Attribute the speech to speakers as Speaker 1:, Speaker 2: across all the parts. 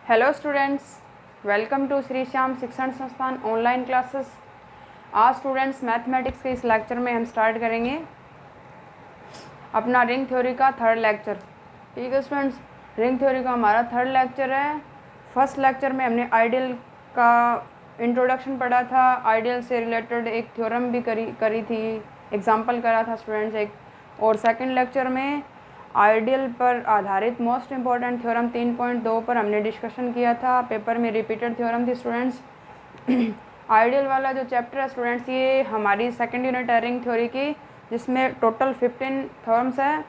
Speaker 1: Hello students, welcome to Shri Shyam Shikshan Sansthan online classes. आज students mathematics के इस लेक्चर में हम स्टार्ट करेंगे अपना रिंग थ्योरी का थर्ड लेक्चर। ठीक है स्टूडेंट्स, रिंग थ्योरी का हमारा थर्ड लेक्चर है। फर्स्ट लेक्चर में हमने आइडियल का इंट्रोडक्शन पढ़ा था, आइडियल से रिलेटेड एक थ्योरम भी करी थी, एग्जाम्पल करा था स्टूडेंट्स एक। और सेकेंड लेक्चर में आइडियल पर आधारित मोस्ट इम्पॉर्टेंट थ्योरम 3.2 पर हमने डिस्कशन किया था। पेपर में रिपीटेड थ्योरम थी स्टूडेंट्स। आइडियल वाला जो चैप्टर है स्टूडेंट्स, ये हमारी सेकेंड यूनिट है रिंग थ्योरी की, जिसमें टोटल 15 थ्योरम्स हैं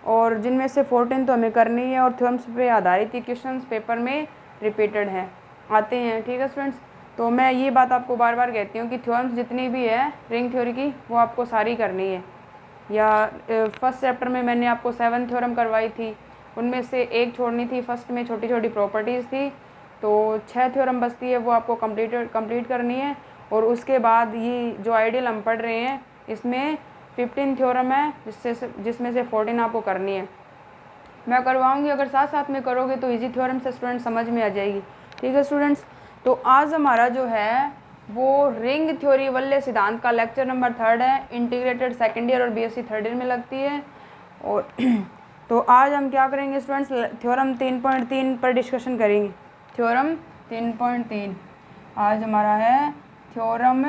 Speaker 1: और जिनमें से 14 तो हमें करनी है और थ्योरम्स पे आधारित ही क्वेश्चंस पेपर में रिपीटेड हैं आते हैं। ठीक है स्टूडेंट्स, तो मैं ये बात आपको बार बार कहती हूँ कि थ्योरम्स जितनी भी है रिंग थ्योरी की वो आपको सारी करनी है। या फर्स्ट चैप्टर में मैंने आपको 7 थ्योरम करवाई थी, उनमें से एक छोड़नी थी, फर्स्ट में छोटी छोटी प्रॉपर्टीज़ थी, तो 6 थ्योरम बचती है, वो आपको कंप्लीट करनी है। और उसके बाद ये जो आइडियल हम पढ़ रहे हैं इसमें 15 थ्योरम है, जिसमें से 14 आपको करनी है। मैं करवाऊंगी, अगर साथ साथ में करोगे तो इजी थ्योरम से स्टूडेंट समझ में आ जाएगी। ठीक है स्टूडेंट्स, तो आज हमारा जो है वो रिंग थ्योरी वल्ले सिद्धांत का लेक्चर नंबर 3 है। इंटीग्रेटेड सेकेंड ईयर और बीएससी थर्ड ईयर में लगती है। और तो आज हम क्या करेंगे स्टूडेंट्स, थ्योरम 3.3 पर डिस्कशन करेंगे। थ्योरम 3.3 आज हमारा है। थ्योरम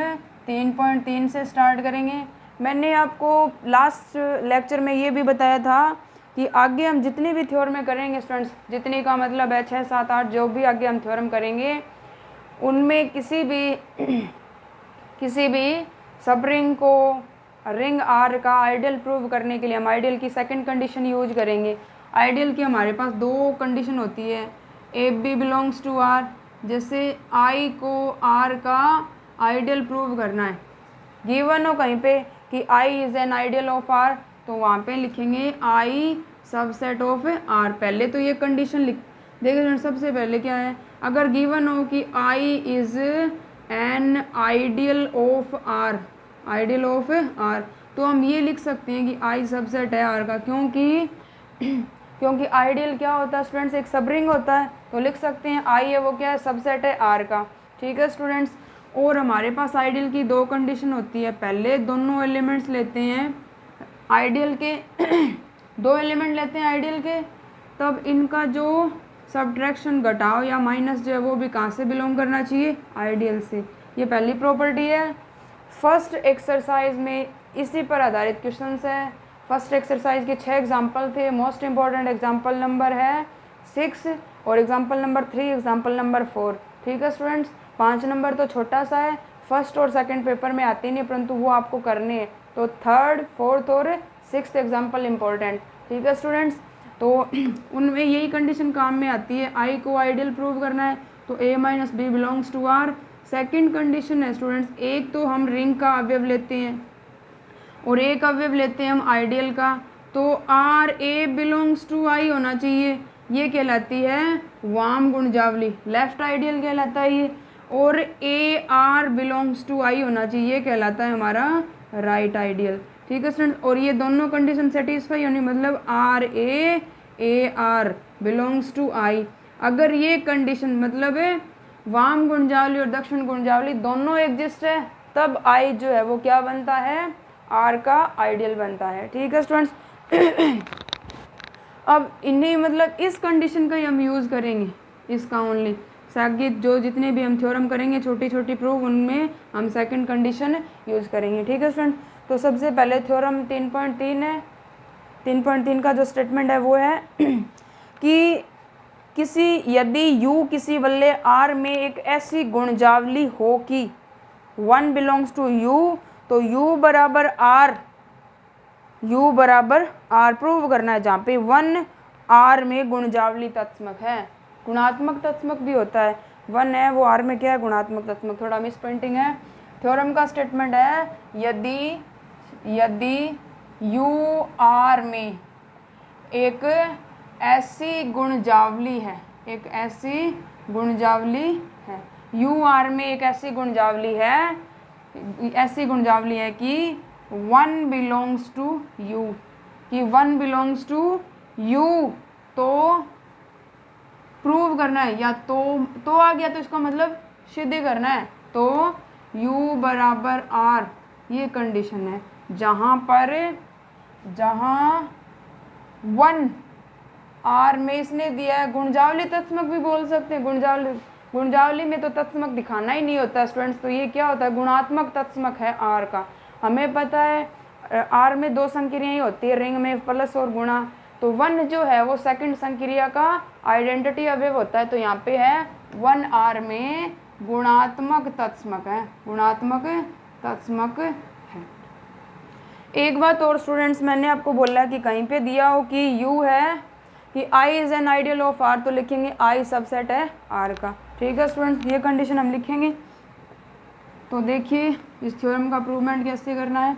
Speaker 1: 3.3 से स्टार्ट करेंगे। मैंने आपको लास्ट लेक्चर में ये भी बताया था कि आगे हम जितनी भी थ्योरम करेंगे स्टूडेंट्स, जितनी का मतलब है 6, 7, 8 जो भी आगे हम थ्योरम करेंगे, उनमें किसी भी सब रिंग को रिंग आर का आइडियल प्रूव करने के लिए हम आइडियल की सेकंड कंडीशन यूज करेंगे। आइडियल की हमारे पास 2 कंडीशन होती है, a b belongs to R. जैसे आई को आर का आइडियल प्रूव करना है, गिवन हो कहीं पे कि I is an ideal of R, तो वहाँ पे लिखेंगे आई सबसेट ऑफ आर। पहले तो ये कंडीशन देखिए सबसे पहले क्या है, अगर गिवन हो कि I is an ideal of R, ideal of R, तो हम ये लिख सकते हैं कि आई सबसेट है आर का, क्योंकि आइडियल क्या होता है स्टूडेंट्स, एक सब रिंग होता है, तो लिख सकते हैं आई है वो क्या है, सबसेट है आर का। ठीक है स्टूडेंट्स, और हमारे पास आइडियल की 2 कंडीशन होती है। पहले दोनों एलिमेंट्स लेते हैं आइडियल के 2 एलिमेंट लेते हैं आइडियल के, तब इनका जो सब्ट्रैक्शन घटाओ या माइनस जो है वो भी कहाँ से बिलोंग करना चाहिए, आइडियल से। ये पहली प्रॉपर्टी है। फर्स्ट एक्सरसाइज में इसी पर आधारित क्वेश्चंस है। फर्स्ट एक्सरसाइज के 6 एग्जाम्पल थे। मोस्ट इंपॉर्टेंट एग्जाम्पल नंबर है 6 और एग्जाम्पल नंबर 3, एग्जाम्पल नंबर 4। ठीक है स्टूडेंट्स, 5 नंबर तो छोटा सा है, फर्स्ट और सेकंड पेपर में आते नहीं, परंतु वो आपको करने हैं, तो थर्ड, फोर्थ और 6th एग्जाम्पल इम्पोर्टेंट। ठीक है स्टूडेंट्स, तो उनमें यही कंडीशन काम में आती है, आई को आइडियल प्रूव करना है तो A minus B belongs to R. Second condition है स्टूडेंट्स, एक तो हम रिंग का अवयव लेते हैं और एक अवयव लेते हैं हम आइडियल का, तो आर ए बिलोंग्स टू आई होना चाहिए। ये कहलाती है वाम गुणजावली, लेफ्ट आइडियल कहलाता है ये। और ए आर बिलोंग्स टू आई होना चाहिए, ये कहलाता है हमारा राइट आइडियल। ठीक है स्टूडेंट, और ये दोनों कंडीशन सेटिस्फाई होनी, मतलब R A R belongs to I. अगर ये कंडीशन मतलब है वाम गुणजावली और दक्षिण गुणजावली दोनों एग्जिस्ट है, तब आई जो है वो क्या बनता है, आर का आइडियल बनता है। ठीक है स्टूडेंट्स, अब इन्हें मतलब इस कंडीशन का ही हम यूज़ करेंगे, इसका ओनली सागित जो जितने भी हम थ्योरम करेंगे छोटी छोटी प्रूफ, उनमें हम सेकंड कंडीशन यूज़ करेंगे। ठीक है स्टूडेंट, तो सबसे पहले थ्योरम 3.3 है। 3.3 का जो स्टेटमेंट है वो है कि यदि U किसी वल्ले R में एक ऐसी गुणजावली हो कि 1 बिलोंग्स टू U, तो U बराबर R प्रूव करना है, जहाँ पे 1 R में गुणजावली तत्समक है। गुणात्मक तत्समक भी होता है, 1 है वो R में क्या है, गुणात्मक तत्समक। थोड़ा मिस प्रिंटिंग है। थ्योरम का स्टेटमेंट है, यदि U R में एक ऐसी गुणजावली है, एक ऐसी गुणजावली है, U R में एक ऐसी गुणजावली है कि 1 बिलोंग्स टू U, कि 1 बिलोंग्स टू U, तो प्रूव करना है, या तो आ गया तो इसका मतलब सिद्ध करना है, तो u बराबर r, ये कंडीशन है जहाँ 1 r में इसने दिया है, गुणजावली तत्समक भी बोल सकते हैं, गुणजावली में तो तत्समक दिखाना ही नहीं होता स्टूडेंट्स, तो ये क्या होता है, गुणात्मक तत्समक है r का। हमें पता है r में 2 संक्रियाएं होती है, रिंग में प्लस और गुणा, तो 1 जो है वो सेकंड संक्रिया का आइडेंटिटी अवयव होता है, तो यहाँ पे है 1r में गुणात्मक तत्समक है, गुणात्मक तत्समक है। एक बात और स्टूडेंट्स, मैंने आपको बोला कि कहीं पे दिया हो कि u है कि I is an ideal of R, तो लिखेंगे I सबसेट है R का। ठीक है स्टूडेंट्स, ये कंडीशन हम लिखेंगे। तो देखिए इस थ्योरम का प्रूवमेंट कैसे करना है।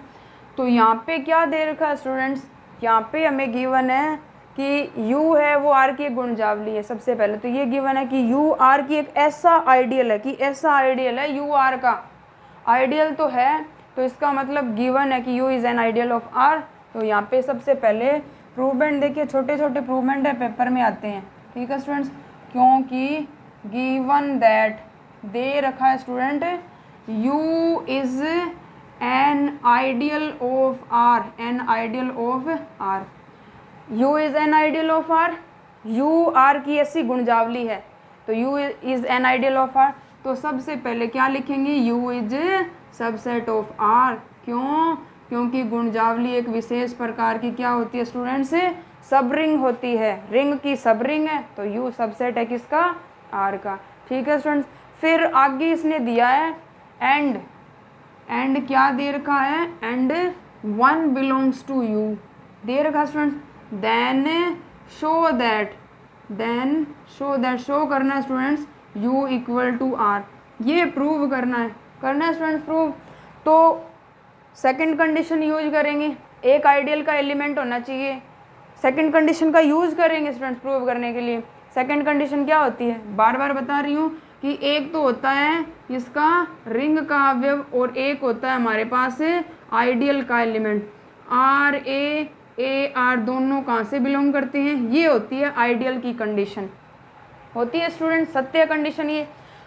Speaker 1: तो यहाँ पे क्या दे रखा है स्टूडेंट्स, यहाँ पे हमें गिवन है कि U है वो R की एक गुणजावली है। सबसे पहले तो ये गिवन है कि U R की एक ऐसा आइडियल है, कि ऐसा आइडियल है U R का, आइडियल तो है, तो इसका मतलब गिवन है कि U is an ideal of R। तो यहाँ पे सबसे पहले प्रूवमेंट देखिए, छोटे छोटे प्रूवमेंट है, पेपर में आते हैं। ठीक है स्टूडेंट्स, क्योंकि गिवन दैट दे रखा है student U is an ideal of R, N ideal of R, U is an ideal of R, U R की ऐसी गुणजावली है, तो U is an ideal of R। तो सबसे पहले क्या लिखेंगे, U is subset of R। क्यों, क्योंकि गुणजावली एक विशेष प्रकार की क्या होती है स्टूडेंट्स, सब रिंग होती है, रिंग की सब रिंग है, तो U सबसेट है किसका, R का। ठीक है स्टूडेंट्स, फिर आगे इसने दिया है एंड क्या दे रखा है, एंड 1 बिलोंग्स टू U दे रखा students, then show that show करना है students U equal to R, ये प्रूव करना है स्टूडेंट्स प्रूव। तो सेकंड कंडीशन यूज करेंगे, एक आइडियल का एलिमेंट होना चाहिए, सेकंड कंडीशन का यूज करेंगे स्टूडेंट्स प्रूव करने के लिए। सेकंड कंडीशन क्या होती है, बार बार बता रही हूँ कि एक तो होता है इसका रिंग का अवयव और एक होता है हमारे पास आइडियल का एलिमेंट। R दोनों कहाँ से बिलोंग करते हैं, ये होती है आइडियल की कंडीशन, होती है स्टूडेंट सत्य कंडीशन ये।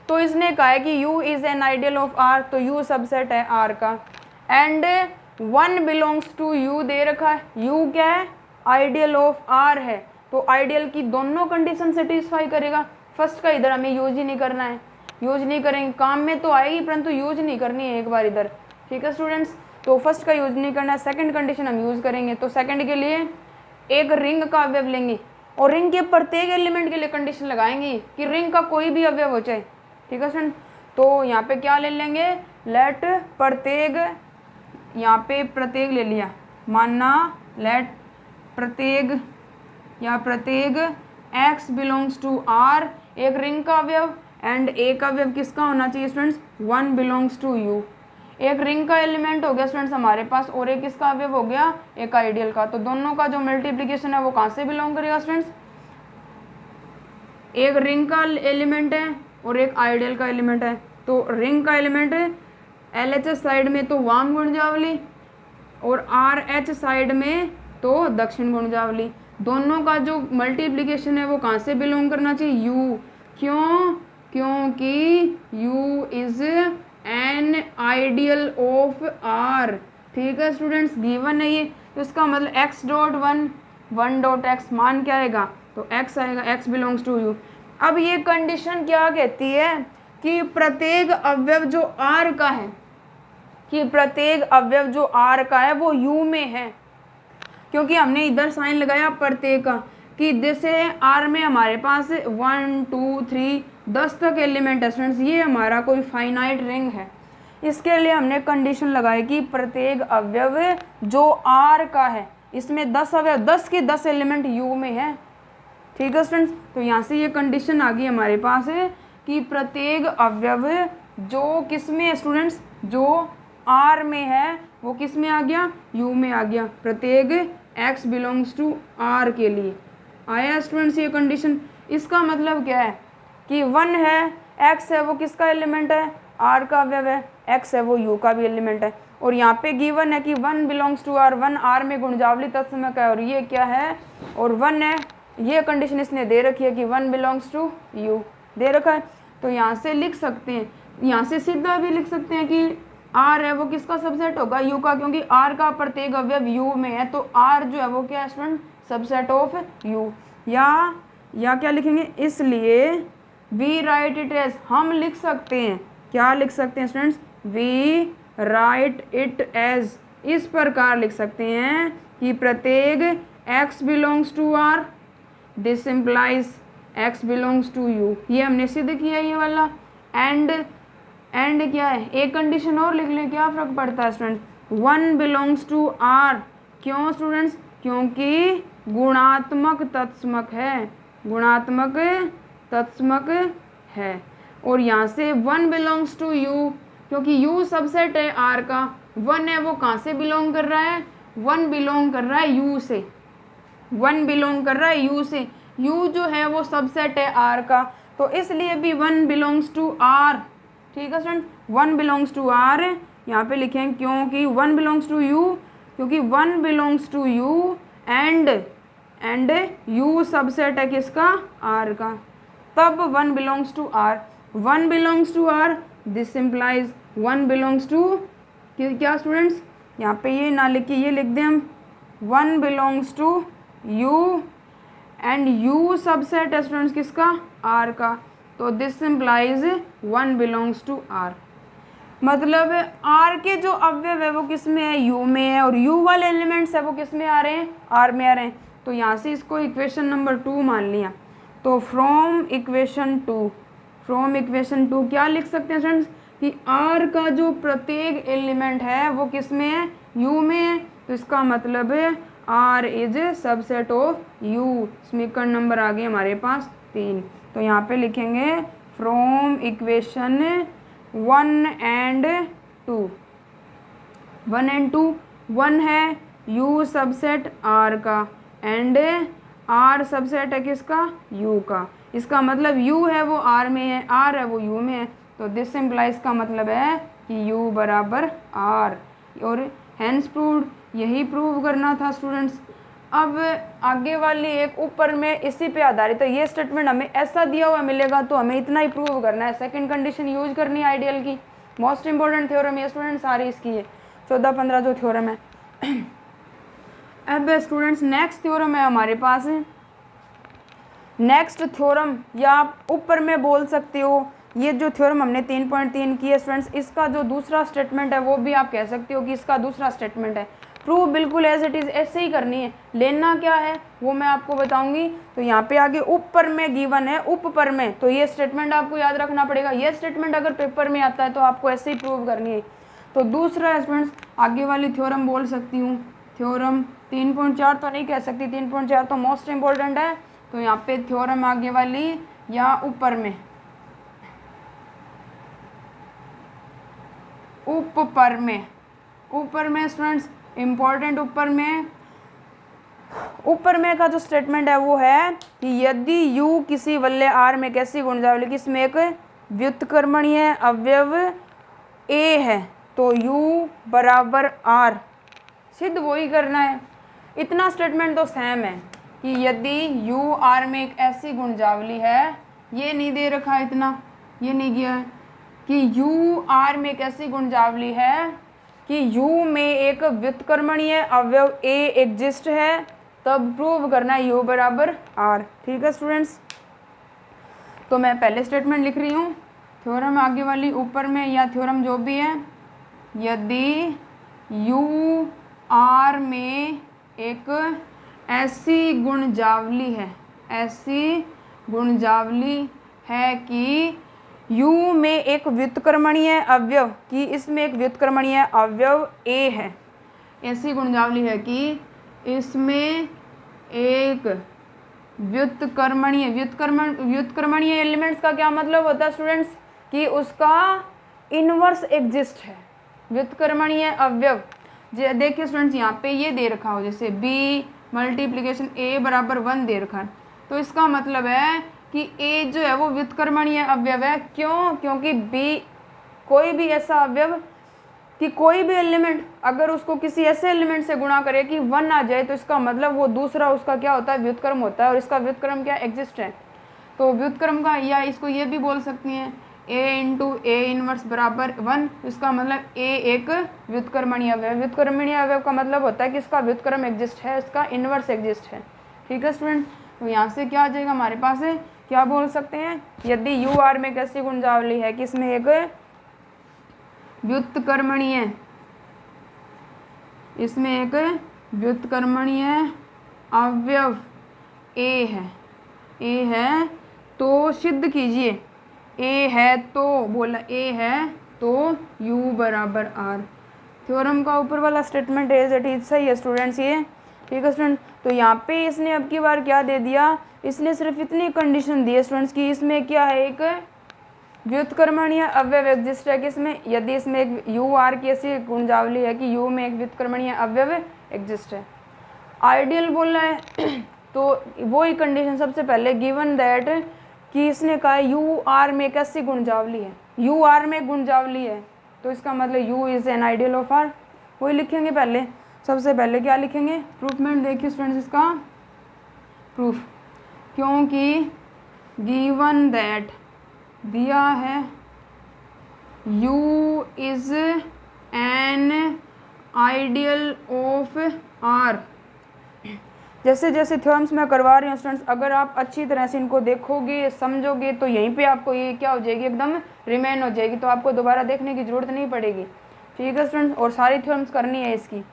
Speaker 1: तो इसने कहा है कि U is an ideal of R, तो U सबसेट है R का, एंड 1 बिलोंग्स टू U दे रखा है, U क्या है, आइडियल ऑफ R है, तो आइडियल की दोनों कंडीशन सेटिस्फाई करेगा। फर्स्ट का इधर हमें यूज ही नहीं करना है, यूज नहीं करेंगे, काम में तो आएगी परंतु यूज नहीं करनी है एक बार इधर। ठीक है स्टूडेंट्स, तो फर्स्ट का यूज नहीं करना है, सेकंड कंडीशन हम यूज करेंगे। तो सेकंड के लिए एक रिंग का अवयव लेंगे और रिंग के प्रत्येक एलिमेंट के लिए कंडीशन लगाएंगे कि रिंग का कोई भी अवयव हो जाए। ठीक है स्टूडेंट, तो यहाँ पे क्या ले लेंगे, लेट प्रत्येक, यहाँ पे प्रत्येक ले लिया, मानना लेट प्रत्येक या प्रत्येक x बिलोंग्स टू R, एक रिंग का अवयव, एंड एक अवयव किसका होना चाहिए स्टूडेंट्स, 1 बिलोंग्स टू U। एक रिंग का एलिमेंट हो गया स्टूडेंट्स हमारे पास और एक किसका अवयव हो गया, एक आइडियल का, तो दोनों का जो मल्टीप्लिकेशन है वो कहाँ से बिलोंग करेगा स्टूडेंट्स, एक रिंग का एलिमेंट है और एक आइडियल का एलिमेंट है। तो रिंग का एलिमेंट LHS साइड में तो वाम गुणजावली और RH साइड में तो दक्षिण गुणजावली, दोनों का जो मल्टीप्लिकेशन है वो कहाँ से बिलोंग करना चाहिए, U। क्यों, क्योंकि U is an ideal of R। ठीक है स्टूडेंट्स, गिवन है ये, तो इसका मतलब x डॉट 1 डॉट x मान क्या आएगा, तो x आएगा, x बिलोंग्स टू U। अब ये कंडीशन क्या कहती है कि प्रत्येक अवयव जो R का है, कि प्रत्येक अवयव जो R का है वो U में है, क्योंकि हमने इधर साइन लगाया प्रत्येक का, कि जैसे R में हमारे पास 1 2 3 10 तक एलिमेंट है स्टूडेंट्स, ये हमारा कोई फाइनाइट रिंग है, इसके लिए हमने कंडीशन लगाई कि प्रत्येक अवयव जो R का है, इसमें 10 अवयव, 10 के 10 एलिमेंट U में है। ठीक है स्टूडेंट्स, तो यहाँ से ये कंडीशन आ गई हमारे पास है कि प्रत्येक अवयव जो किस में है स्टूडेंट्स, जो R में है वो किस में आ गया, U में आ गया, प्रत्येक x बिलोंग्स टू R के लिए आया स्टूडेंट्स ये कंडीशन। इसका मतलब क्या है कि 1 है, x है वो किसका एलिमेंट है, R का अवयव है, x है वो U का भी एलिमेंट है, और यहाँ पे गिवन है कि 1 बिलोंग्स टू R, 1 R में गुणजावली तत्समक है, और ये क्या है, और 1 है ये कंडीशन इसने दे रखी है कि 1 बिलोंग्स टू यू, दे रखा है। तो यहाँ से लिख सकते हैं, यहाँ से सीधा भी लिख सकते हैं कि आर है वो किसका सबसेट होगा, यू का, क्योंकि आर का प्रत्येक अवयव यू में है, तो आर जो है वो क्या है स्टूडेंट, सबसेट ऑफ यू। या क्या लिखेंगे, इसलिए वी राइट इट एज, हम लिख सकते हैं, क्या लिख सकते हैं students, we write it as, इस प्रकार लिख सकते हैं कि प्रत्येक x belongs to R, this implies x belongs to U. ये हमने सिद्ध किया ये वाला। एंड क्या है, एक कंडीशन और लिख लें, क्या फर्क पड़ता है स्टूडेंट्स, 1 बिलोंग्स टू आर, क्यों स्टूडेंट्स, क्योंकि गुणात्मक तत्समक है, गुणात्मक तत्समक है। और यहाँ से 1 बिलोंग्स टू यू, क्योंकि यू सबसेट है आर का, 1 है वो कहाँ से बिलोंग कर रहा है, 1 बिलोंग कर रहा है यू से, 1 बिलोंग कर रहा है यू से, यू जो है वो सबसेट है आर का, तो इसलिए भी 1 बिलोंग्स टू आर। ठीक है स्टूडेंट, 1 बिलोंग्स टू आर यहाँ पे लिखें, क्योंकि 1 बिलोंग्स टू यू, क्योंकि 1 belongs to U and U subset है किसका, आर का, तब 1 belongs to R. 1 belongs to R, this implies 1 belongs to क्या स्टूडेंट्स, यहाँ पे ये ना लिख के ये लिख दें हम, 1 belongs to U and U subset है स्टूडेंट्स किसका, आर का, तो this implies 1 belongs to R. मतलब आर के जो अवयव है वो किस में है, यू में है, और यू वाले एलिमेंट्स है वो किस में आ रहे हैं, आर में आ रहे हैं। तो यहाँ से इसको इक्वेशन नंबर 2 मान लिया। तो फ्रॉम इक्वेशन 2 क्या लिख सकते हैं स्टूडेंट्स कि आर का जो प्रत्येक एलिमेंट है वो किस में है, यू में है, तो इसका मतलब है R is subset of U. समीकरण नंबर आ गए हमारे पास 3। तो यहाँ पे लिखेंगे फ्रॉम इक्वेशन 1 एंड 2, 1 एंड 2, 1 है यू सबसेट आर का एंड आर सबसेट है किसका, यू का, इसका मतलब यू है वो आर में है, आर है वो यू में है, तो दिस इम्प्लाइज का मतलब है कि यू बराबर आर, और हैंस प्रूव्ड, यही प्रूव करना था स्टूडेंट्स। अब आगे वाली एक ऊपर में इसी पे आधारित है, ये स्टेटमेंट हमें ऐसा दिया हुआ मिलेगा तो हमें इतना ही प्रूव करना है, सेकंड कंडीशन यूज करनी है आइडियल की, मोस्ट इंपॉर्टेंट थ्योरम ये स्टूडेंट सारी इसकी है, 14-15 जो थ्योरम है। अब स्टूडेंट्स नेक्स्ट थ्योरम है हमारे पास, नेक्स्ट थ्योरम या आप ऊपर में बोल सकते हो, ये जो थ्योरम हमने 3.3 की है स्टूडेंट्स, इसका जो दूसरा स्टेटमेंट है वो भी आप कह सकते हो कि इसका दूसरा स्टेटमेंट है। प्रूव बिल्कुल एज इट इज़ ऐसे ही करनी है, लेना क्या है वो मैं आपको बताऊंगी। तो यहाँ पे आगे ऊपर में गिवन है ऊपर में, तो ये स्टेटमेंट आपको याद रखना पड़ेगा, ये स्टेटमेंट अगर पेपर में आता है तो आपको ऐसे ही प्रूव करनी है। तो दूसरा स्टूडेंट्स आगे वाली थ्योरम बोल सकती हूँ, थ्योरम 3.4 तो नहीं कह सकती, 3.4 तो मोस्ट इम्पोर्टेंट है, तो यहाँ पे थ्योरम आगे वाली या ऊपर में स्टूडेंट्स इम्पोर्टेंट, ऊपर में का जो स्टेटमेंट है वो है कि यदि u किसी वल्य r में कैसी गुणजावली की इसमें एक व्युत्क्रमणीय अवयव a है तो u बराबर r, सिद्ध वही करना है। इतना स्टेटमेंट तो सेम है कि यदि u r में एक ऐसी गुणजावली है, ये नहीं दे रखा, इतना ये नहीं किया है कि u r में एक ऐसी गुणजावली है कि u में एक व्युत्क्रमणीय अवयव a एग्जिस्ट है, तब प्रूव करना है u बराबर r। ठीक है स्टूडेंट्स, तो मैं पहले स्टेटमेंट लिख रही हूँ, थ्योरम आगे वाली ऊपर में या थ्योरम जो भी है, यदि u r में एक ऐसी गुणजावली है कि u में एक व्युत्क्रमणीय अवयव कि इसमें एक व्युत्क्रमणीय अवयव a है, ऐसी गुणजावली है कि इसमें एक व्युत्क्रमणीय एलिमेंट्स का क्या मतलब होता है स्टूडेंट्स कि उसका इनवर्स एग्जिस्ट है, व्युत्क्रमणीय अवयव। देखिए स्टूडेंट्स यहाँ पे ये दे रखा हो, जैसे b मल्टीप्लिकेशन a बराबर 1 दे रखा है, तो इसका मतलब है कि a जो है वो व्युत्क्रमणीय अवयव है। क्यों? क्योंकि b कोई भी ऐसा अवयव कि कोई भी एलिमेंट अगर उसको किसी ऐसे एलिमेंट से गुणा करे कि 1 आ जाए तो इसका मतलब वो दूसरा उसका क्या होता है, व्युत्क्रम होता है, और इसका व्युत्क्रम क्या एग्जिस्ट है। तो व्युत्क्रम का, या इसको ये भी बोल सकती हैं a इंटू ए इनवर्स बराबर 1, इसका मतलब a एक व्युत्क्रमणीय अवयव। व्युत्क्रमणीय अवयव का मतलब होता है कि इसका व्युत्क्रम एग्जिस्ट है, इसका इनवर्स एग्जिस्ट है। ठीक है स्टूडेंट, तो यहाँ से क्या आ जाएगा हमारे पास है, क्या बोल सकते हैं, यदि यू आर में एक ऐसी गुणजावली है कि इसमें एक व्युत्क्रमणीय, इसमें एक व्युत्क्रमणीय अवयव a है तो सिद्ध कीजिए, a है तो बोला a है तो u बराबर r। थ्योरम का ऊपर वाला स्टेटमेंट एज इट इज सही है स्टूडेंट्स ये। ठीक है स्टूडेंट, तो यहाँ पे इसने अब की बार क्या दे दिया, इसने सिर्फ इतनी कंडीशन दी है स्टूडेंट्स की इसमें क्या है, एक व्युत्क्रमणीय अवयव एग्जिस्ट है किसमें, यदि इसमें एक यू आर की ऐसी गुणजावली है कि यू में एक व्युत्क्रमणीय अवयव एग्जिस्ट है। आइडियल बोलना है तो वही कंडीशन सबसे पहले गिवन दैट कि इसने कहा यू आर में एक ऐसी गुणजावली है, यू आर में गुणजावली है, तो इसका मतलब U is an ideal of R. वही लिखेंगे पहले, सबसे पहले क्या लिखेंगे, प्रूफमेंट। देखिए स्टूडेंट्स इसका प्रूफ, क्योंकि गिवन दैट दिया है u is an ideal of r। जैसे जैसे थ्योरम्स मैं करवा रही हूँ स्टूडेंट्स, अगर आप अच्छी तरह से इनको देखोगे समझोगे तो यहीं पे आपको ये क्या हो जाएगी, एकदम रिमेन हो जाएगी, तो आपको दोबारा देखने की ज़रूरत नहीं पड़ेगी। ठीक है स्टूडेंट्स, और सारी थ्योरम्स करनी है इसकी।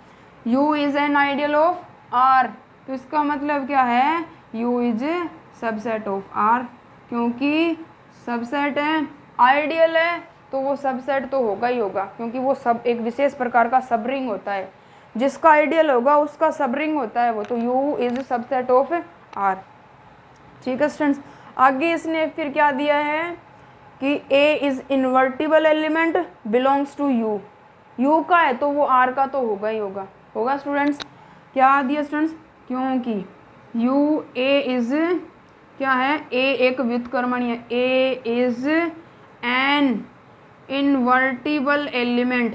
Speaker 1: u is an ideal of r, तो इसका मतलब क्या है, u is subset of r, क्योंकि सबसेट है, आइडियल है तो वो सबसेट तो होगा ही होगा, क्योंकि वो सब एक विशेष प्रकार का सब रिंग होता है, जिसका आइडियल होगा उसका सब रिंग होता है वो, तो u is subset of r। ठीक है स्टूडेंट्स, आगे इसने फिर क्या दिया है कि a is invertible element belongs to u, u का है तो वो r का तो होगा ही होगा, होगा स्टूडेंट्स। क्या दिया स्टूडेंट्स, क्योंकि u a इज क्या है, a एक व्युत्क्रमणीय, a is an invertible element,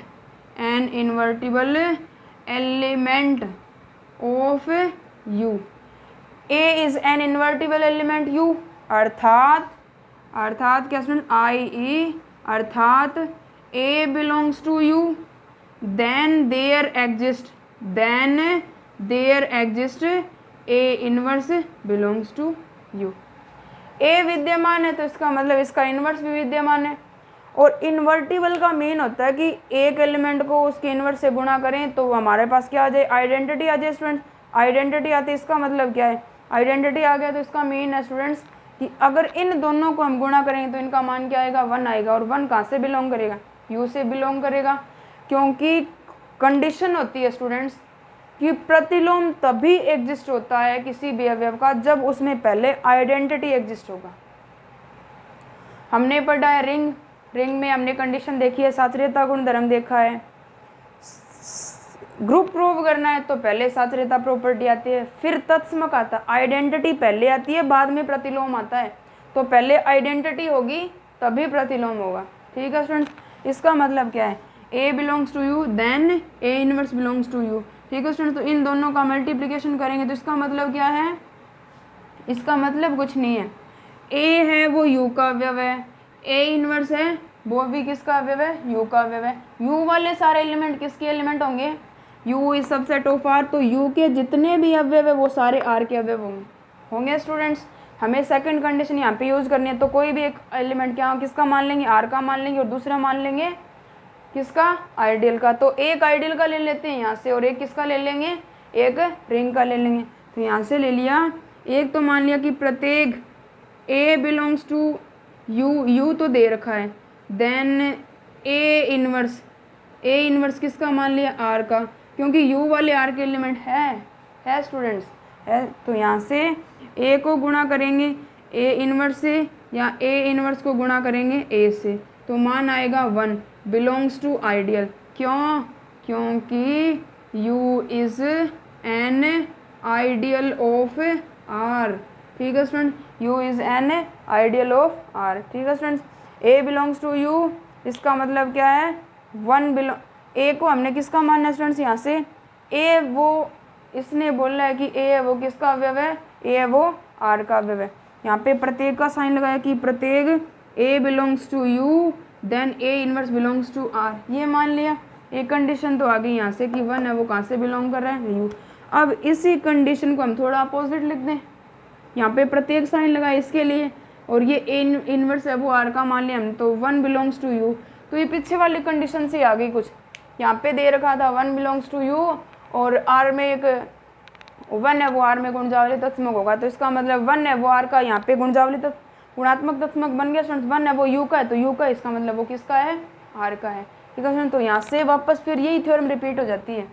Speaker 1: an invertible element of u, a is an invertible element u, अर्थात क्या स्टूडेंट, i.e. अर्थात a belongs to u, then there exist a inverse belongs to u। a विद्यमान है तो इसका मतलब इसका inverse भी विद्यमान है, और इन्वर्टिबल का मेन होता है कि एक एलिमेंट को उसके इनवर्स से गुणा करें तो हमारे पास क्या आ जाए, आइडेंटिटी आ जाए स्टूडेंट्स। आइडेंटिटी आती है, इसका मतलब क्या है, आइडेंटिटी आ गया तो इसका मेन है स्टूडेंट्स कि अगर इन दोनों को हम गुणा करेंगे तो इनका मान क्या आएगा, 1 आएगा, और 1 कहाँ से बिलोंग करेगा, u से बिलोंग करेगा, क्योंकि कंडीशन होती है स्टूडेंट्स कि प्रतिलोम तभी एग्जिस्ट होता है किसी भी अवयव का जब उसमें पहले आइडेंटिटी एग्जिस्ट होगा। हमने पढ़ा है रिंग में हमने कंडीशन देखी है, साचर्यता गुणधर्म देखा है। ग्रुप प्रूव करना है तो पहले साचर्यता प्रॉपर्टी आती है, फिर तत्समक आता है, आइडेंटिटी पहले आती है बाद में प्रतिलोम आता है, तो पहले आइडेंटिटी होगी तभी प्रतिलोम होगा। ठीक है स्टूडेंट्स, इसका मतलब क्या है, a belongs to u then a inverse belongs to u। ठीक है स्टूडेंट, तो इन दोनों का मल्टीप्लिकेशन करेंगे तो इसका मतलब क्या है, इसका मतलब कुछ नहीं है, a है वो u का अवयव है, a इनवर्स है वो भी किसका अवयव है, u का अवयव है। u वाले सारे एलिमेंट किसके एलिमेंट होंगे, u is subset of r, तो u के जितने भी अवयव है वो सारे r के अवयव होंगे स्टूडेंट्स। हमें सेकंड कंडीशन यहाँ पे यूज करनी है, तो कोई भी एक एलिमेंट क्या किसका मान लेंगे, r का मान लेंगे, और दूसरा मान लेंगे किसका, आइडियल का। तो एक आइडियल का ले लेते हैं यहाँ से और एक किसका ले लेंगे, एक रिंग का ले लेंगे। तो यहाँ से ले लिया, एक तो मान लिया कि प्रत्येक a बिलोंग्स टू u तो दे रखा है, देन a इनवर्स किसका मान लिया, r का, क्योंकि u वाले r के एलिमेंट है स्टूडेंट्स है। तो यहाँ से a को गुणा करेंगे a इनवर्स से, या a इनवर्स को गुणा करेंगे a से, तो मान आएगा 1 बिलोंग्स टू आइडियल। क्यों, क्योंकि u is an ideal of r। ठीक है student, u is an ideal of r। ठीक है students, a belongs to u, इसका मतलब क्या है, ए को हमने किसका मानना है स्टूडेंट्स, यहाँ से ए वो इसने बोला है कि ए है वो किसका अवयव है, ए है वो आर का अवयव है। यहाँ पे प्रत्येक का साइन लगाया कि प्रत्येक A belongs to U then A inverse belongs to R, ये मान लिया। एक कंडीशन तो आ गई यहाँ से कि वन है वो कहाँ से बिलोंग कर रहा है, यू। अब इसी कंडीशन को हम थोड़ा अपोजिट लिख दें, यहाँ पे प्रत्येक साइन लगाए इसके लिए, और ये ए इनवर्स है वो आर का मान लिया हम, तो वन बिलोंग्स टू यू। तो ये पीछे वाली कंडीशन से आ गई कुछ, यहाँ पे दे रखा था वन बिलोंग्स टू यू और आर में एक वन है वो आर में गुणजावली तत्समक होगा, तो इसका मतलब वन है वो आर का यहाँ पे गुणजावली गुणात्मक तत्समक बन गया स्टूडेंट्स। वन है वो यू का है तो यू का, इसका मतलब वो किसका है, आर का है। ठीक है स्टूडेंट, तो यहाँ से वापस फिर यही थ्योरम रिपीट हो जाती है,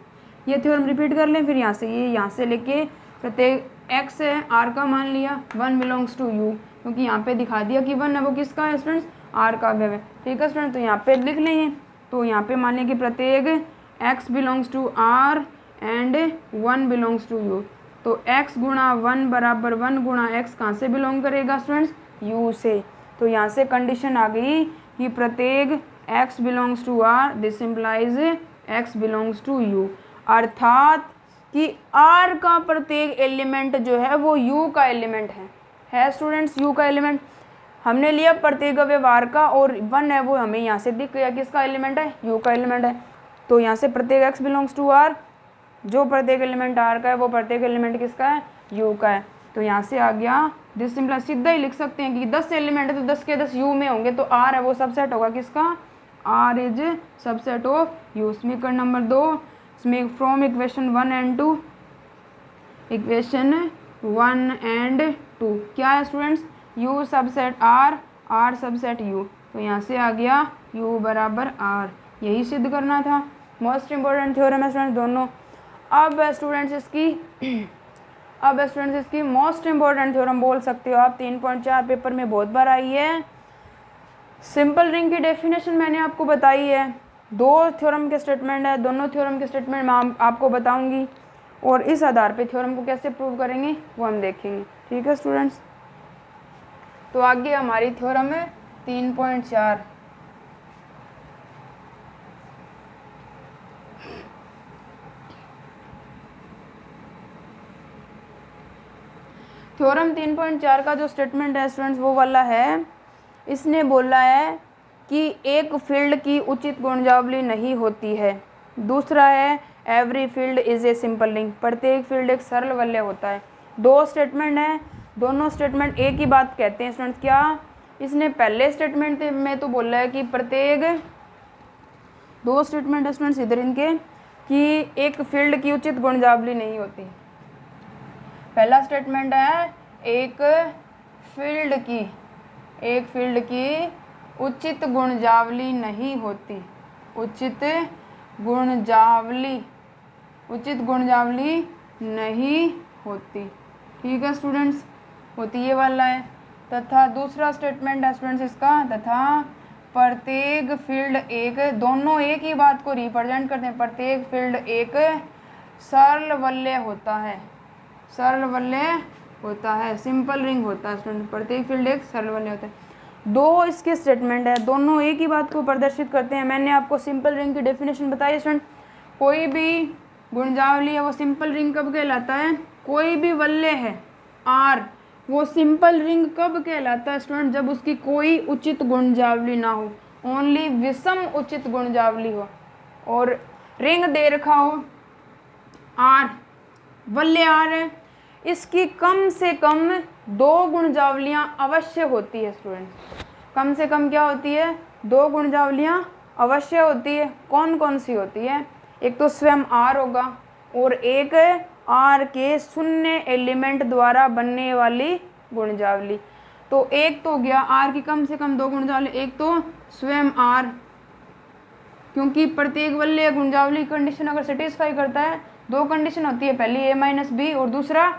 Speaker 1: ये थ्योरम रिपीट कर लें। फिर यहाँ से ये यहाँ से लेके प्रत्येक एक्स है आर का मान लिया, वन बिलोंग्स टू यू, क्योंकि यहाँ पे दिखा दिया कि वन है वो किसका है स्टूडेंट्स, आर का अवयव है। ठीक है स्टूडेंट, तो यहाँ पे लिख लें, तो यहाँ पे मान लिया कि प्रत्येक x belongs to R and one belongs to U, तो एक्स गुणा वन बराबर वन गुणा एक्स कहाँ से बिलोंग करेगा स्टूडेंट्स, यू से। तो यहाँ से कंडीशन आ गई कि प्रत्येक x belongs to R, this implies x belongs to U, अर्थात कि आर का प्रत्येक एलिमेंट जो है वो यू का एलिमेंट है स्टूडेंट्स, यू का एलिमेंट। हमने लिया प्रत्येक अवयव आर का और वन है वो हमें यहाँ से दिख गया किसका एलिमेंट है, यू का एलिमेंट है। तो यहाँ से प्रत्येक एक्स बिलोंग्स टू आर, जो प्रत्येक एलिमेंट आर का है वो प्रत्येक एलिमेंट किसका है, यू का है। तो यहाँ से आ गया दिस सिंपल, सीधा ही लिख सकते हैं कि 10 एलिमेंट है तो 10 के 10 यू में होंगे, तो आर है वो सबसेट होगा किसका, R is subset of U. समीकरण नंबर 2, इसमें from equation 1 and 2, equation 1 and 2 क्या है students, U subset R, R subset U. तो यहाँ से आ गया यू बराबर आर, यही सिद्ध करना था। मोस्ट इम्पोर्टेंट थ्योरम है स्टूडेंट्स दोनों। अब स्टूडेंट्स इसकी मोस्ट इम्पोर्टेंट थ्योरम बोल सकते हो आप, 3.4 पेपर में बहुत बार आई है। सिंपल रिंग की डेफिनेशन मैंने आपको बताई है, 2 थ्योरम के स्टेटमेंट है, दोनों थ्योरम के स्टेटमेंट मैं आपको बताऊंगी और इस आधार पे थ्योरम को कैसे प्रूव करेंगे वो हम देखेंगे। ठीक है स्टूडेंट्स, तो आगे हमारी थ्योरम है 3.4। थ्योरम 3.4 का जो स्टेटमेंट है स्टूडेंट्स वो वाला है, इसने बोला है कि एक फील्ड की उचित गुणजावली नहीं होती है। दूसरा है every field is a simple ring, प्रत्येक फील्ड एक सरल वलय होता है। 2 स्टेटमेंट हैं, दोनों स्टेटमेंट एक ही बात कहते हैं स्टूडेंट्स। क्या, इसने पहले स्टेटमेंट में तो बोला है कि प्रत्येक, 2 स्टेटमेंट है स्टूडेंट्स इधर इनके, कि एक फील्ड की उचित गुणजावली नहीं होती। पहला स्टेटमेंट है एक फील्ड की उचित गुणजावली नहीं होती, उचित गुणजावली नहीं होती। ठीक है स्टूडेंट्स, होती ये वाला है। तथा दूसरा स्टेटमेंट है स्टूडेंट्स इसका, तथा प्रत्येक फील्ड एक, दोनों एक ही बात को रिप्रेजेंट करते हैं, प्रत्येक फील्ड एक सरल वलय होता है, सरल वलय होता है, सिंपल रिंग होता है स्टूडेंट, प्रत्येक फील्ड एक सरल वलय होता है। 2 इसके स्टेटमेंट है, दोनों एक ही बात को प्रदर्शित करते हैं। मैंने आपको सिंपल रिंग की डेफिनेशन बताई स्टूडेंट, कोई भी गुणजावली है वो सिंपल रिंग कब कहलाता है, कोई भी वलय है आर वो सिंपल रिंग कब कहलाता है स्टूडेंट, जब उसकी कोई उचित गुणजावली ना हो, ओनली विषम उचित गुणजावली हो, और रिंग दे रखा हो आर, वलय आर है, इसकी कम से कम 2 गुणजावलियाँ अवश्य होती है स्टूडेंट। कम से कम क्या होती है, 2 गुणजावलियाँ अवश्य होती है। कौन कौन सी होती है, एक तो स्वयं आर होगा और एक आर के शून्य एलिमेंट द्वारा बनने वाली गुणजावली। तो एक तो गया आर की कम से कम 2 गुणजावली, एक तो स्वयं आर, क्योंकि प्रत्येक वलय गुणजावली कंडीशन अगर सेटिस्फाई करता है, 2 कंडीशन होती है, पहली a-b और दूसरा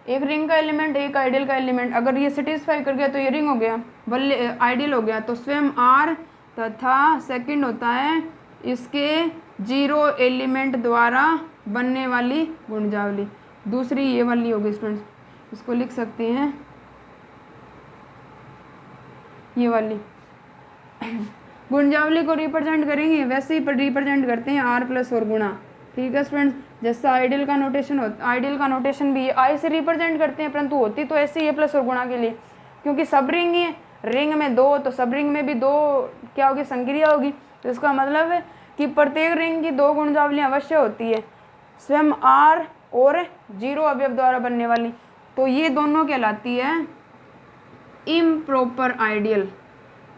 Speaker 1: एक रिंग का एलिमेंट एक आइडियल का एलिमेंट, अगर ये सेटिस्फाई कर गया तो ये रिंग हो गया, वलय आइडियल हो गया। तो स्वयं आर तथा सेकंड होता है इसके 0 एलिमेंट द्वारा बनने वाली गुणजावली, दूसरी ये वाली होगी स्टूडेंट्स, इसको लिख सकते हैं ये वाली। गुणजावली को रिप्रेजेंट करेंगे वैसे ही रिप्रेजेंट करते हैं आर प्लस और गुणा। ठीक है स्टूडेंट्स, जैसा आइडियल का नोटेशन होता, आइडियल का नोटेशन भी आई से रिप्रेजेंट करते हैं, परंतु होती तो ऐसे ही है प्लस और गुणा के लिए, क्योंकि सब रिंग ही है, रिंग में दो तो सब रिंग में भी दो क्या होगी, संक्रिया होगी। तो इसका मतलब है कि प्रत्येक रिंग की दो गुणजावलियाँ अवश्य होती है, स्वयं आर और जीरो अवयव द्वारा बनने वाली। तो ये दोनों कहलाती है इम्प्रॉपर आइडियल,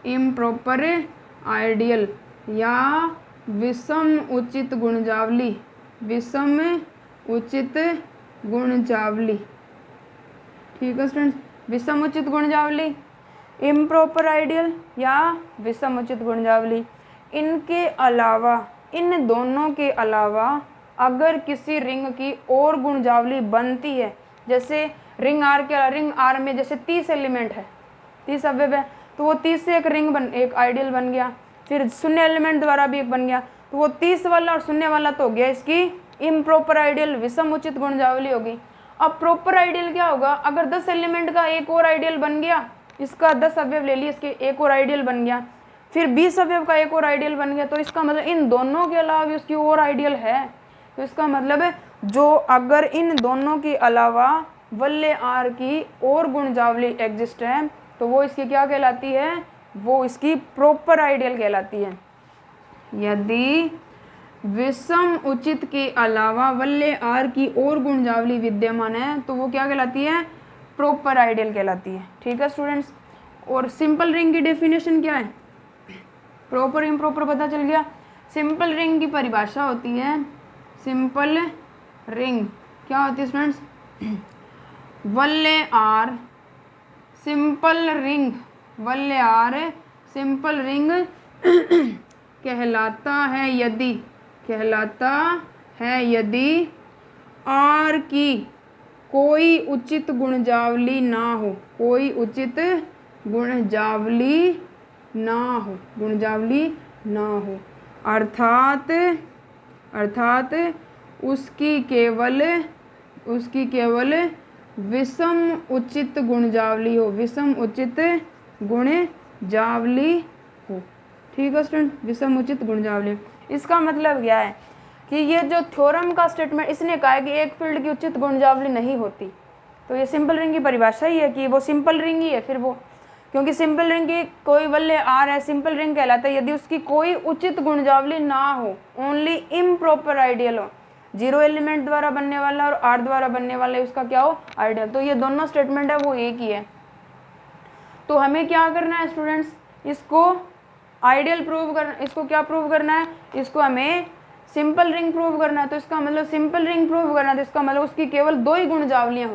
Speaker 1: इम्प्रॉपर आइडियल या विषम उचित गुणजावली, विषम उचित गुणजावली। ठीक है स्टूडेंट्स, विषम उचित गुणजावली, इम्प्रॉपर आइडियल या विषम उचित गुणजावली। इनके अलावा, इन दोनों के अलावा अगर किसी रिंग की और गुणजावली बनती है, जैसे रिंग आर में जैसे 30 एलिमेंट है, 30 अवयव है, तो वो 30 से एक आइडियल बन गया, फिर शून्य एलिमेंट द्वारा भी एक बन गया, तो वो 30 वाला और शून्य वाला तो हो गया इसकी इम्प्रॉपर आइडियल, विषम उचित गुणजावली होगी। अब प्रॉपर आइडियल क्या होगा, अगर 10 एलिमेंट का एक और आइडियल बन गया, इसका 10 अवयव ले लिए, इसके एक और आइडियल बन गया, फिर 20 अवयव का एक और आइडियल बन गया, तो इसका मतलब इन दोनों के अलावा भी उसकी और आइडियल है। तो इसका मतलब है जो अगर इन दोनों के अलावा वल्ले आर की और गुणजावली एग्जिस्ट है, तो वो इसकी क्या कहलाती है, वो इसकी प्रॉपर आइडियल कहलाती है। यदि विषम उचित के अलावा वल्ले आर की और गुणजावली विद्यमान है, तो वो क्या कहलाती है, प्रॉपर आइडियल कहलाती है। ठीक है स्टूडेंट्स, और सिंपल रिंग की डेफिनेशन क्या है, प्रॉपर इम्प्रॉपर पता चल गया। सिंपल रिंग की परिभाषा होती है, सिंपल रिंग क्या होती है स्टूडेंट्स, वल्ले आर सिंपल रिंग, वल्ले आर सिंपल रिंग कहलाता है यदि, कहलाता है यदि आर की कोई उचित गुणजावली ना हो, कोई उचित गुणजावली ना हो, गुणजावली ना हो, अर्थात उसकी केवल विषम उचित गुणजावली हो, विषम उचित गुणजावली हो। ठीक है स्टूडेंट, विषम उचित गुणजावली। इसका मतलब क्या है कि ये जो थ्योरम का स्टेटमेंट इसने कहा है कि एक फील्ड की उचित गुणजावली नहीं होती, तो ये सिंपल रिंग की परिभाषा ही है कि वो सिंपल रिंग ही है। फिर वो क्योंकि सिंपल रिंग की कोई वल्ले आर है, सिंपल रिंग कहलाता है यदि उसकी कोई उचित गुणजावली ना हो, ओनली इम्प्रॉपर आइडियल हो, जीरो एलिमेंट द्वारा बनने वाला और आर द्वारा बनने वाला उसका क्या हो, आइडियल। तो ये दोनों स्टेटमेंट है वो एक ही है। तो हमें क्या करना है स्टूडेंट्स, इसको आइडियल प्रूव करना, इसको क्या प्रूव करना है, इसको हमें सिंपल रिंग प्रूव करना है। तो इसका मतलब सिंपल रिंग प्रूव करना है, तो इसका मतलब उसकी केवल दो ही गुणजावलियाँ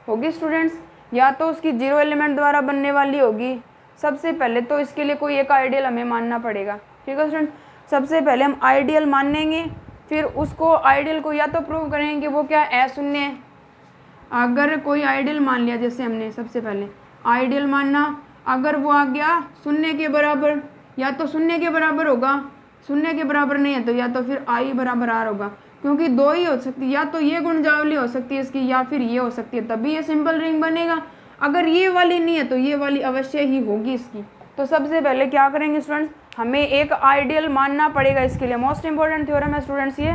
Speaker 1: होगी स्टूडेंट्स, या तो उसकी जीरो एलिमेंट द्वारा बनने वाली होगी। सबसे पहले तो इसके लिए कोई एक आइडियल हमें मानना पड़ेगा। ठीक है स्टूडेंट, सबसे पहले हम आइडियल मानेंगे, फिर उसको आइडियल को या तो प्रूव करेंगे कि वो क्या अशून्य है। अगर कोई आइडियल मान लिया, जैसे हमने सबसे पहले आइडियल मानना, अगर वो आ गया शून्य के बराबर, या तो शून्य के बराबर होगा, शून्य के बराबर नहीं है तो या तो फिर आई बराबर आर होगा, क्योंकि दो ही हो सकती है, या तो ये गुणजावली हो सकती है इसकी या फिर ये हो सकती है, तभी ये सिंपल रिंग बनेगा। अगर ये वाली नहीं है तो ये वाली अवश्य ही होगी इसकी। तो सबसे पहले क्या करेंगे स्टूडेंट्स, हमें एक आइडियल मानना पड़ेगा, इसके लिए मोस्ट इंपॉर्टेंट थ्योरम है स्टूडेंट्स ये।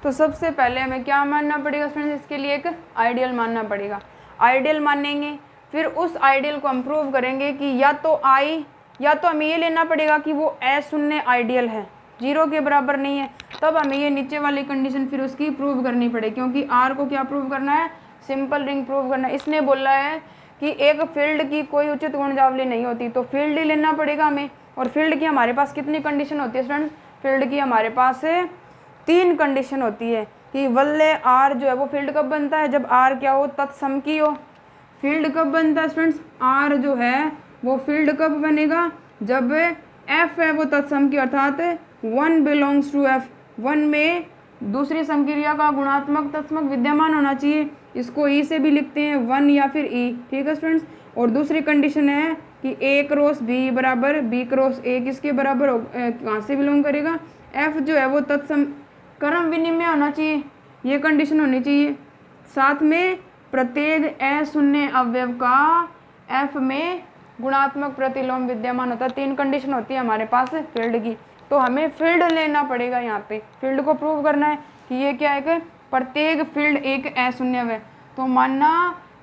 Speaker 1: तो सबसे पहले हमें क्या मानना पड़ेगा स्टूडेंट्स, इसके लिए एक आइडियल मानना पड़ेगा। आइडियल मानेंगे, फिर उस आइडियल को हम प्रूव करेंगे कि या तो आई, या तो हमें ये लेना पड़ेगा कि वो अशून्य आइडियल है, जीरो के बराबर नहीं है, तब हमें ये नीचे वाली कंडीशन फिर उसकी प्रूव करनी पड़ेगी, क्योंकि आर को क्या प्रूव करना है, सिंपल रिंग प्रूव करना है। इसने बोला है कि एक फील्ड की कोई उचित गुणजावली नहीं होती, तो फील्ड ही लेना पड़ेगा हमें। और फील्ड की हमारे पास कितनी कंडीशन होती है स्टूडेंट्स, फील्ड की हमारे पास 3 कंडीशन होती है कि वल्ले आर जो है वो फील्ड कब बनता है, जब आर क्या हो, तत्समकी हो। फील्ड कब बनता है स्टूडेंट्स, आर जो है वो फील्ड कब बनेगा, जब एफ है वो तत्समकी, अर्थात 1 बिलोंग्स टू एफ, 1 में दूसरी समक्रिया का गुणात्मक तत्समक विद्यमान होना चाहिए। इसको ई से भी लिखते हैं 1 या फिर ई। ठीक है स्टूडेंट्स, और दूसरी कंडीशन है कि ए क्रॉस बी बराबर बी क्रॉस ए किसके बराबर हो, कहाँ से बिलोंग करेगा, एफ जो है वो तत्सम क्रम विनिमय होना चाहिए, ये कंडीशन होनी चाहिए। साथ में प्रत्येक अशून्य अवयव का एफ में गुणात्मक प्रतिलोम विद्यमान होता है। 3 कंडीशन होती है हमारे पास फील्ड की, तो हमें फील्ड लेना पड़ेगा। यहाँ पे फील्ड को प्रूव करना है कि ये क्या है कि प्रत्येक फील्ड एक अशून्य है। तो मानना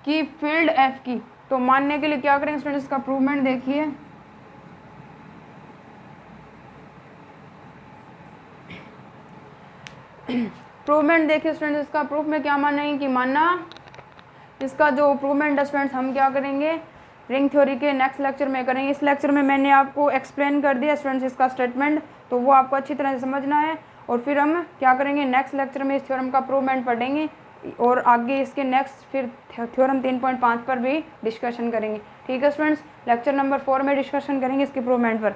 Speaker 1: कि फील्ड एफ की, तो मानने के लिए क्या करेंगे स्टूडेंट्स, इसका प्रूवमेंट देखिए। प्रूवमेंट देखिए स्टूडेंट्स, इसका प्रूफ में क्या मानना है कि मानना इसका जो प्रूवमेंट है स्टूडेंट्स हम क्या करेंगे रिंग थ्योरी के नेक्स्ट लेक्चर में करेंगे। इस लेक्चर में मैंने आपको एक्सप्लेन कर दिया स्टूडेंट्स इसका स्टेटमेंट, तो वो आपको अच्छी तरह से समझना है। और फिर हम क्या करेंगे नेक्स्ट लेक्चर में इस थ्योरम का प्रूवमेंट पढ़ेंगे और आगे इसके नेक्स्ट फिर थ्योरम 3.5 पर भी डिस्कशन करेंगे। ठीक है स्टूडेंट्स, लेक्चर नंबर 4 में डिस्कशन करेंगे इसके प्रूवमेंट पर।